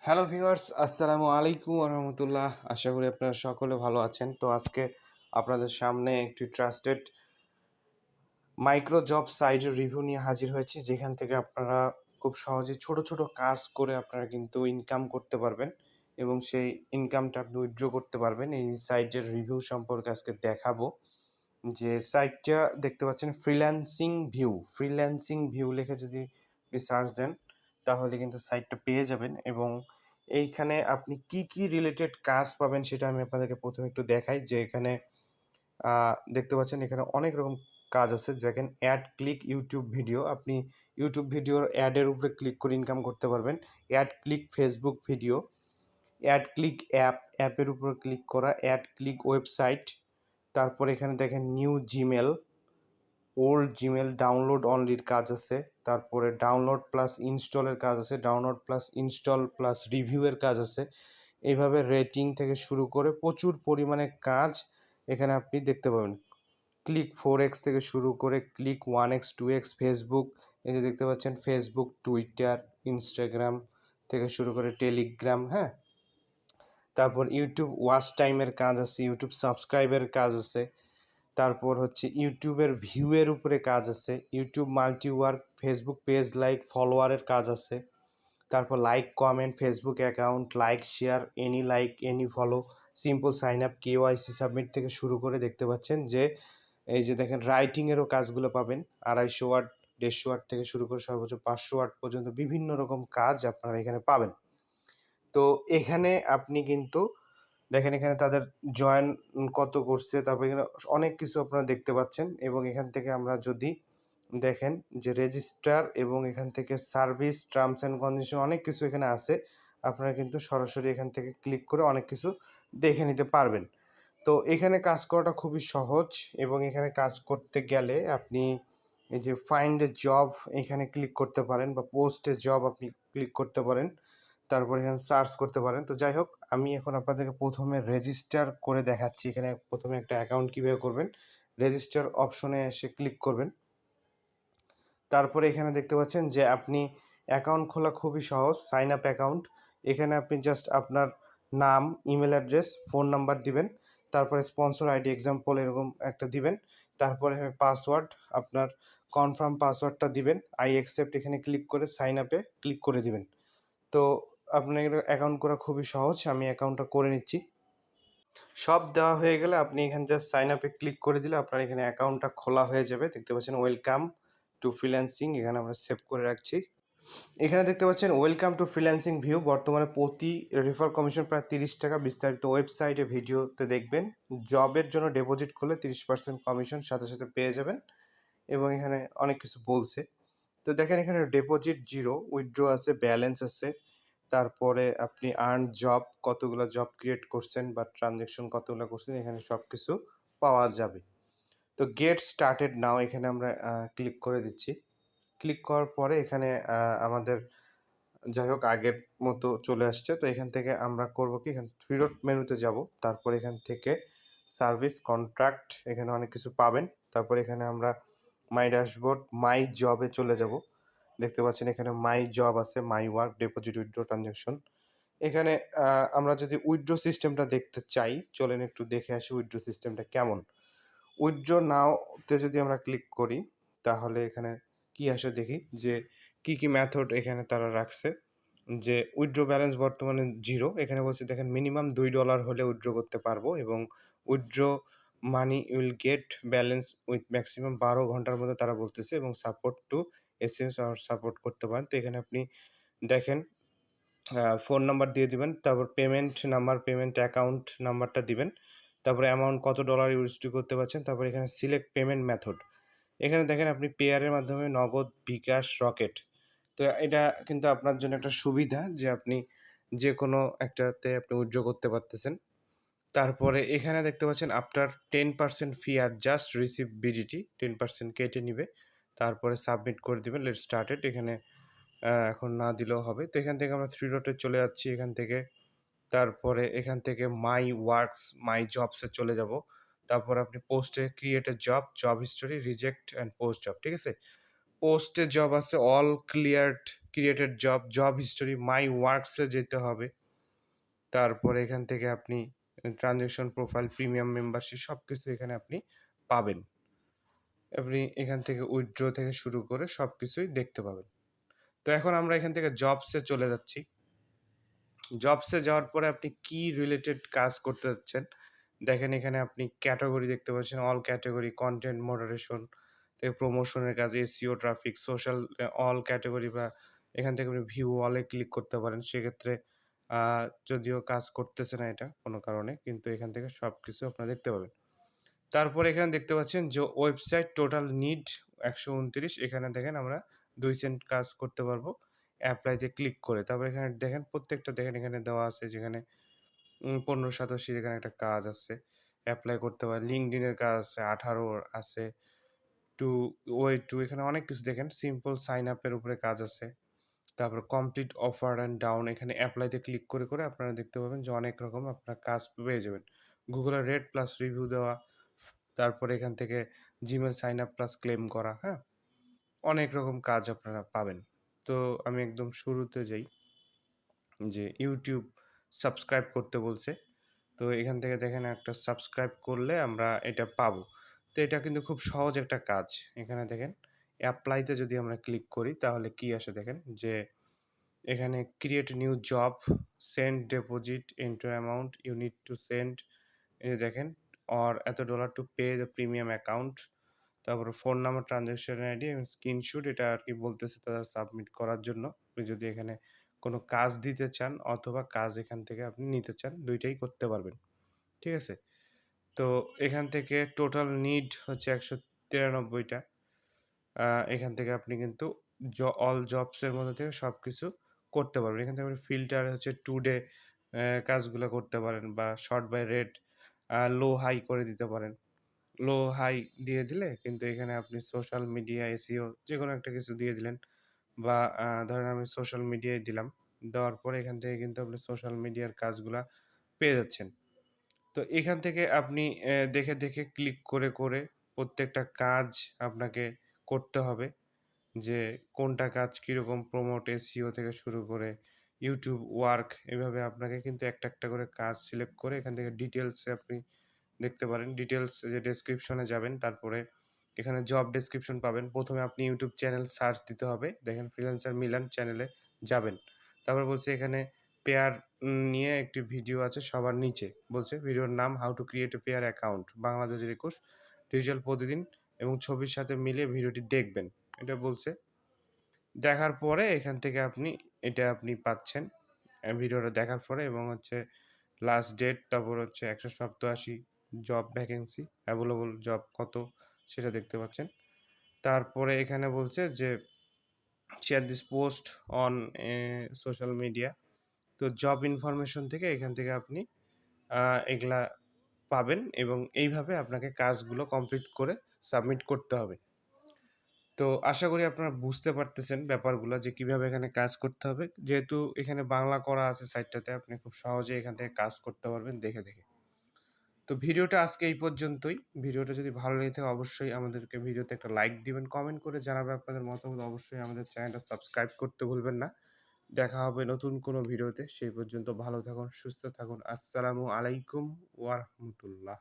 Hello viewers, আসসালামু আলাইকুম রহমতুল্লাহ। আশা করি আপনারা সকলে ভালো আছেন। তো আজকে আপনাদের সামনে একটি ট্রাস্টেড মাইক্রো জব সাইটের রিভিউ নিয়ে হাজির হয়েছি, যেখান থেকে আপনারা খুব সহজে ছোট ছোট কাজ করে আপনারা কিন্তু ইনকাম করতে পারবেন এবং সেই ইনকামটা আপনি উইথড্র করতে পারবেন। এই সাইটের রিভিউ সম্পর্কে আজকে দেখাবো। যে সাইটটা দেখতে পাচ্ছেন ফ্রিল্যান্সিং ভিউ লিখে যদি আপনি সার্চ দেন তাহলে কিন্তু সাইটটা পেয়ে যাবেন এবং এইখানে আপনি কি কি রিলেটেড কাজ পাবেন সেটা আমি আপনাদেরকে প্রথমে একটু দেখাই। যে এখানে দেখতে পাচ্ছেন এখানে অনেক রকম কাজ আছে। দেখেন অ্যাড ক্লিক ইউটিউব ভিডিও, আপনি ইউটিউব ভিডিওর অ্যাডের উপরে ক্লিক করে ইনকাম করতে পারবেন। Ad click Facebook video, ad click অ্যাপের উপর ক্লিক করা, অ্যাড ক্লিক ওয়েবসাইট। তারপর এখানে দেখেন new Gmail, old Gmail download অনলির কাজ আছে। তারপরে ডাউনলোড প্লাস ইনস্টলের কাজ আছে, ডাউনলোড প্লাস ইনস্টল প্লাস রিভিউয়ের কাজ আছে। এইভাবে রেটিং থেকে শুরু করে প্রচুর পরিমাণে কাজ এখানে আপনি দেখতে পাবেন। ক্লিক 4x থেকে শুরু করে ক্লিক 1x 2x ফেসবুক, এই যে দেখতে পাচ্ছেন ফেসবুক, টুইটার, ইনস্টাগ্রাম থেকে শুরু করে টেলিগ্রাম, হ্যাঁ। তারপর ইউটিউব ওয়াচ টাইমের কাজ আছে, ইউটিউব সাবস্ক্রাইবের কাজ আছে। তারপর হচ্ছে ইউটিউবের ভিউয়ের উপরে কাজ আছে, YouTube multiwork, Facebook page like ফলোয়ারের কাজ আছে। তারপর like comment, Facebook account, like share, any like any follow, simple sign up, KYC submit থেকে শুরু করে দেখতে পাচ্ছেন যে এই যে দেখেন রাইটিংয়েরও কাজগুলো পাবেন। 250 ওয়ার্ড, 150 ওয়ার্ড থেকে শুরু করে সর্বোচ্চ 500 ওয়ার্ড পর্যন্ত বিভিন্ন রকম কাজ আপনারা এখানে পাবেন। তো এখানে আপনি কিন্তু দেখেন এখানে তাদের জয়েন কত করছে, তারপর এখানে অনেক কিছু আপনারা দেখতে পাচ্ছেন। এবং এখান থেকে আমরা যদি দেখেন যে রেজিস্টার এবং এখান থেকে সার্ভিস টার্মস অ্যান্ড কন্ডিশন অনেক কিছু এখানে আছে। আপনারা কিন্তু সরাসরি এখান থেকে ক্লিক করে অনেক কিছু দেখে নিতে পারবেন। তো এখানে কাজ করাটা খুবই সহজ এবং এখানে কাজ করতে গেলে আপনি এই যে ফাইন্ড এ জব এখানে ক্লিক করতে পারেন বা পোস্ট এ জব আপনি ক্লিক করতে পারেন। তারপর এখানে সার্চ করতে পারেন। তো যাই হোক, আমি এখন আপনাদেরকে প্রথমে রেজিস্টার করে দেখাচ্ছি। এখানে প্রথমে একটা অ্যাকাউন্ট কীভাবে করবেন। রেজিস্টার অপশনে এসে ক্লিক করবেন। তারপরে এখানে দেখতে পাচ্ছেন যে আপনি অ্যাকাউন্ট খোলা খুবই সহজ, সাইন আপ অ্যাকাউন্ট। এখানে আপনি জাস্ট আপনার নাম, ইমেল অ্যাড্রেস, ফোন নাম্বার দিবেন। তারপরে স্পন্সর আইডি এক্সাম্পল এরকম একটা দিবেন। তারপরে পাসওয়ার্ড, আপনার কনফার্ম পাসওয়ার্ডটা দিবেন। আই অ্যাকসেপ্ট এখানে ক্লিক করে সাইন আপে ক্লিক করে দিবেন। তো আপনার অ্যাকাউন্ট করা খুবই সহজ। আমি অ্যাকাউন্টটা করে নিচ্ছি। সব দেওয়া হয়ে গেলে আপনি এখানে জাস্ট সাইন আপে ক্লিক করে দিলে আপনার এখানে অ্যাকাউন্টটা খোলা হয়ে যাবে। দেখতে পাচ্ছেন ওয়েলকাম টু ফ্রিল্যান্সিং, এখানে আমরা সেভ করে রাখছি। এখানে দেখতে পাচ্ছেন ওয়েলকাম টু ফ্রিল্যান্সিং ভিউ। বর্তমানে প্রতি রেফার কমিশন প্রায় 30 টাকা। বিস্তারিত ওয়েবসাইটে ভিডিওতে দেখবেন। জবের জন্য ডিপোজিট করলে 30% কমিশন সাথে সাথে পেয়ে যাবেন এবং এখানে অনেক কিছু বলছে। তো দেখেন এখানে ডিপোজিট 0, উইথড্র আছে, ব্যালেন্স আছে। তারপরে আপনি আর্ন জব, কতগুলো জব ক্রিয়েট করছেন বা ট্রানজ্যাকশন কতগুলো করছেন এখানে সব কিছু পাওয়া যাবে। তো গেট স্টার্টেড নাও এখানে আমরা ক্লিক করে দিচ্ছি। ক্লিক করার পরে এখানে আমাদের যাই হোক আগের মতো চলে আসছে। তো এখান থেকে আমরা করব কি, এখানে থ্রি ডট মেনুতে যাব। তারপর এখান থেকে সার্ভিস কন্ট্রাক্ট, এখানে অনেক কিছু পাবেন। তারপর এখানে আমরা মাই ড্যাশবোর্ড, মাই জবে চলে যাব। দেখতে পাচ্ছেন এখানে মাই জব আছে, my work, deposit, withdraw, transaction. এখানে আমরা যদি উইথড্র সিস্টেমটা দেখতে চাই, চলেন একটু দেখে আসি উইথড্র সিস্টেমটা কেমন। উইথড্র নাওতে যদি আমরা ক্লিক করি তাহলে এখানে কি আসে দেখি যে কি কি মেথড এখানে তারা রাখছে। যে উইথড্র ব্যালেন্স বর্তমানে 0। এখানে বলছে দেখেন মিনিমাম $2 হলে উইথড্র করতে পারবো এবং withdraw money will get balance with maximum 12 ঘন্টার মধ্যে তারা বলতেছে এবং সাপোর্ট টু এসএমএস আর সাপোর্ট করতে পারেন। তো এখানে আপনি দেখেন ফোন নাম্বার দিয়ে দিবেন, তারপর পেমেন্ট নাম্বার, পেমেন্ট অ্যাকাউন্ট নাম্বারটা দিবেন। তারপরে অ্যামাউন্ট কত ডলার ইউএসডি করতে পারছেন। তারপর এখানে সিলেক্ট পেমেন্ট মেথড। এখানে দেখেন আপনি পেয়ারের মাধ্যমে নগদ, বিকাশ, রকেট। তো এটা কিন্তু আপনার জন্য একটা সুবিধা যে আপনি যে কোনো একটাতে আপনি উইথড্র করতে পারতেছেন। তারপরে এখানে দেখতে পাচ্ছেন আফটার 10% ফি আর জাস্ট রিসিভ বিডিটি, 10% কেটে নিবে। তারপরে সাবমিট করে দিবেন, লেট স্টার্টেড। এখানে এখন না দিলেও হবে। তো এখান থেকে আমরা থ্রি ডটে চলে যাচ্ছি এখান থেকে। তারপরে এখান থেকে মাই ওয়ার্কস, মাই জবসে চলে যাব। তারপর আপনি পোস্টে create a job, job history, reject and post job, ঠিক আছে। পোস্টে জব আছে all cleared created job history, my ওয়ার্কসে যেতে হবে। তারপরে এখান থেকে আপনি ট্রানজ্যাকশন প্রোফাইল, প্রিমিয়াম মেম্বারশিপ সবকিছু এখানে আপনি পাবেন। আপনি এখান থেকে উইথড্র থেকে শুরু করে সবকিছুই দেখতে পাবেন। তো এখন আমরা এখান থেকে জবসে চলে যাচ্ছি। জবসে যাওয়ার পরে আপনি কি রিলেটেড কাজ করতে যাচ্ছেন, দেখেন এখানে আপনি ক্যাটেগরি দেখতে পাচ্ছেন, অল ক্যাটেগরি, কনটেন্ট মডারেশন থেকে প্রমোশনের কাজ, SEO, traffic, social, all category, বা এখান থেকে আপনি ভিউ অলে ক্লিক করতে পারেন। সেক্ষেত্রে যদিও কাজ করতেছে না এটা কোনো কারণে, কিন্তু এখান থেকে সবকিছু আপনারা দেখতে পাবেন। তারপরে এখানে দেখতে পাচ্ছেন যে ওয়েবসাইট টোটাল নিড ১২৯, এখানে দেখেন আমরা ২ সেন্ট কাজ করতে পারবো অ্যাপ্লাইতে ক্লিক করে। তারপরে এখানে দেখেন প্রত্যেকটা দেখেন এখানে দেওয়া আছে, যেখানে ১৫৮৭ এখানে একটা কাজ আছে, এপ্লাই করতে পারেন। লিঙ্কডইন এর কাজ আছে, ১৮ আছে, টু ওয়ে টু, এখানে অনেক কিছু দেখেন। সিম্পল সাইন আপ এর উপরে কাজ আছে। তারপর কমপ্লিট অফার অ্যান্ড ডাউন, এখানে অ্যাপ্লাইতে ক্লিক করে আপনারা দেখতে পাবেন যে অনেক রকম আপনারা কাজ পেয়ে যাবেন। গুগলের রেট প্লাস রিভিউ দেওয়া, তারপরে এখান থেকে Gmail sign up plus claim করা, হ্যাঁ? অনেক রকম কাজ আপনারা পাবেন। তো আমি একদম শুরুতে যাই, যে ইউটিউব সাবস্ক্রাইব করতে বলছে। তো এখান থেকে দেখেন একটা সাবস্ক্রাইব করলে আমরা এটা পাবো। তো এটা কিন্তু খুব সহজ একটা কাজ। এখানে দেখেন অ্যাপ্লাইতে যদি আমরা ক্লিক করি তাহলে কি আসে দেখেন, যে এখানে create new job, send deposit into amount you need to send, এই যে দেখেন, অর এত dollar to pay the premium account. তারপরে ফোন নাম্বার, ট্রানজ্যাকশন আইডি এবং স্ক্রিনশট, এটা আর কি বলতেছে তারা সাবমিট করার জন্য। আপনি যদি এখানে কোনো কাজ দিতে চান অথবা কাজ এখান থেকে আপনি নিতে চান, ২ টাই করতে পারবেন। ঠিক আছে? তো এখান থেকে টোটাল নিড হচ্ছে ১৯৩ টা। এখান থেকে আপনি কিন্তু অল জবসের মধ্যে থেকে সবকিছু করতে পারবেন। এখান থেকে আপনি ফিল্টার হচ্ছে টুডে কাজগুলো করতে পারেন, বা sort by rate low high করে দিতে পারেন। লো হাই দিয়ে দিলে কিন্তু এখানে আপনি সোশ্যাল মিডিয়া, এসইও যেকোনো একটা কিছু দিয়ে দিলেন, বা ধরেন আমি সোশ্যাল মিডিয়ায় দিলাম। দেওয়ার পরে এখান থেকে কিন্তু আপনি সোশ্যাল মিডিয়ার কাজগুলা পেয়ে যাচ্ছেন। তো এখান থেকে আপনি দেখে ক্লিক করে প্রত্যেকটা কাজ আপনাকে করতে হবে, যে কোনটা কাজ কিরকম প্রমোট, এসইও থেকে শুরু করে ইউটিউব ওয়ার্ক, এভাবে আপনাকে কিন্তু একটা করে কাজ সিলেক্ট করে এখান থেকে ডিটেইলসে আপনি দেখতে পারেন। ডিটেইলস যে ডেসক্রিপশনে যাবেন, তারপরে এখানে জব ডেসক্রিপশন পাবেন। ১ম এ আপনি ইউটিউব চ্যানেল সার্চ দিতে হবে। দেখেন ফ্রিল্যান্সার মিলান চ্যানেলে যাবেন। তারপর বলছে এখানে পেয়ার নিয়ে একটি ভিডিও আছে সবার নিচে। বলছে ভিডিওর নাম how to create a pair account, Bangla ২০২১, digital প্রতিদিন এবং ছবির সাথে মিলিয়ে ভিডিওটি দেখবেন। এটা বলছে। দেখার পরে এখান থেকে এটা আপনি পাচ্ছেন ভিডিওটা দেখার পরে, এবং হচ্ছে লাস্ট ডেট, তারপর হচ্ছে ১৮৭ জব ভ্যাকেন্সি, অ্যাভেলেবল জব কত সেটা দেখতে পাচ্ছেন। তারপরে এখানে বলছে যে share this post on social media. তো জব ইনফরমেশন থেকে এখান থেকে আপনি এগুলা পাবেন, এবং এইভাবে আপনাকে কাজগুলো কমপ্লিট করে সাবমিট করতে হবে। তো আশা করি আপনারা বুঝতে পারতেছেন ব্যাপারগুলো, যে কিভাবে এখানে কাজ করতে হবে। যেহেতু এখানে বাংলা করা আছে সাইটটাতে, আপনি খুব সহজেই এখান থেকে কাজ করতে পারবেন দেখে। তো ভিডিওটা আজকে এই পর্যন্তই। ভিডিওটা যদি ভালো লেগে থাকে অবশ্যই আমাদেরকে ভিডিওতে একটা লাইক দিবেন, কমেন্ট করে জানাবেন আপনাদের মতামত। অবশ্যই আমাদের চ্যানেলটা সাবস্ক্রাইব করতে ভুলবেন না। দেখা হবে নতুন কোনো ভিডিওতে। সেই পর্যন্ত ভালো থাকুন, সুস্থ থাকুন। আসসালামু আলাইকুম ওয়া রাহমাতুল্লাহ।